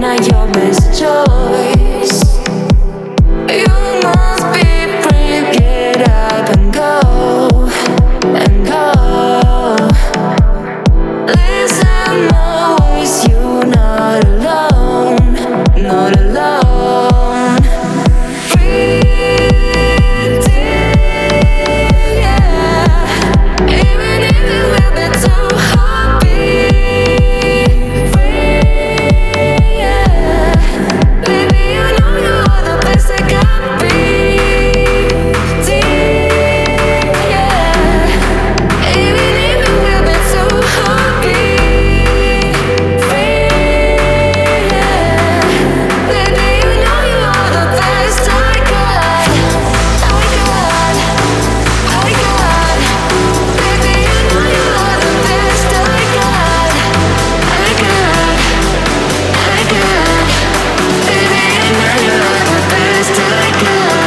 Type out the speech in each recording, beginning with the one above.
now your best choice. You must be brave, get up and go, and go. Listen my voice, you're not alone, not alone. Breathe deep, yeah. Even if it will be too hard, be free, yeah. Baby, you know you are the best I got. Breathe deep, yeah. Even if it will be too hard, be free, yeah. Baby, you know you are the best I got. I got. Baby, you know you are the best I got. I got. Baby, you know you are the best I got.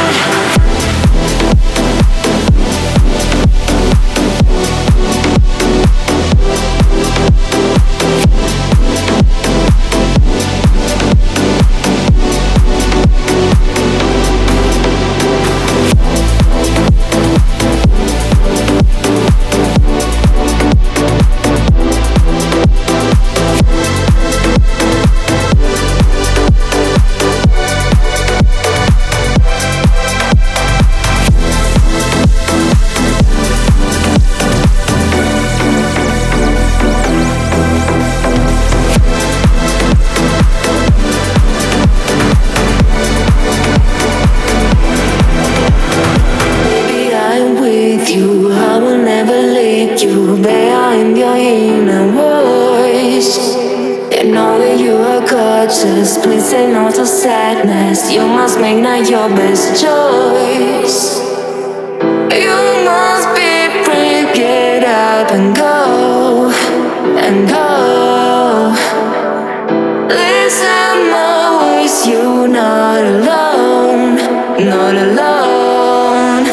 Baby, I'm with you, I will never leave you. Babe, I am your inner voice. You know that you are gorgeous. Please say no to sadness. You must make now your best choice. You must be brave, get up and go, and go. Listen my voice, you're not alone, not alone.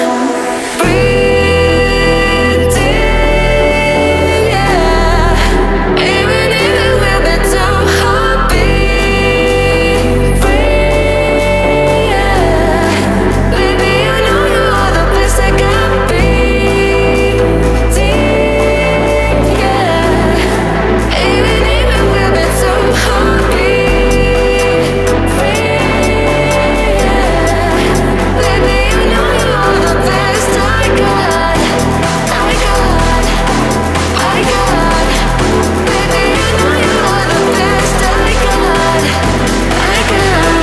Breathe deep, yeah. Even if it will be too hard, be free, yeah. Baby, you know you are the best I got. Breathe deep, yeah. Even if it will be too hard, be free, yeah. Baby, you know you are the best I got. I got. Baby, you know you are the best I got. I got.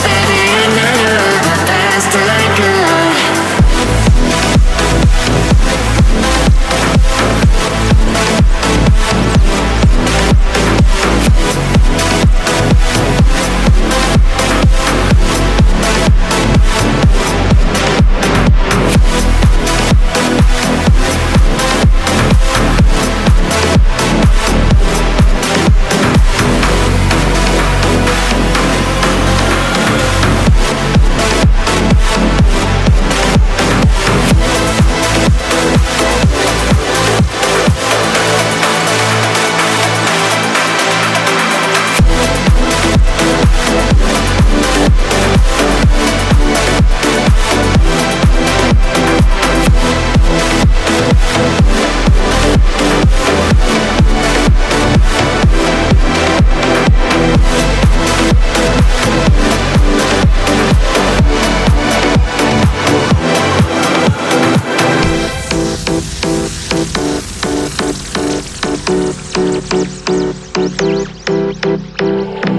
Baby, you know you are the best I got.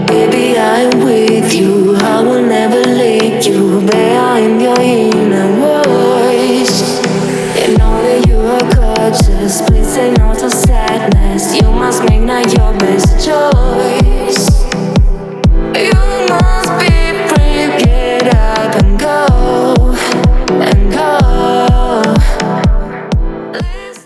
Baby, I'm with you, I will never leave you. Babe, I am your inner voice. You know that you are gorgeous. Please say no to sadness. You must make now your best choice.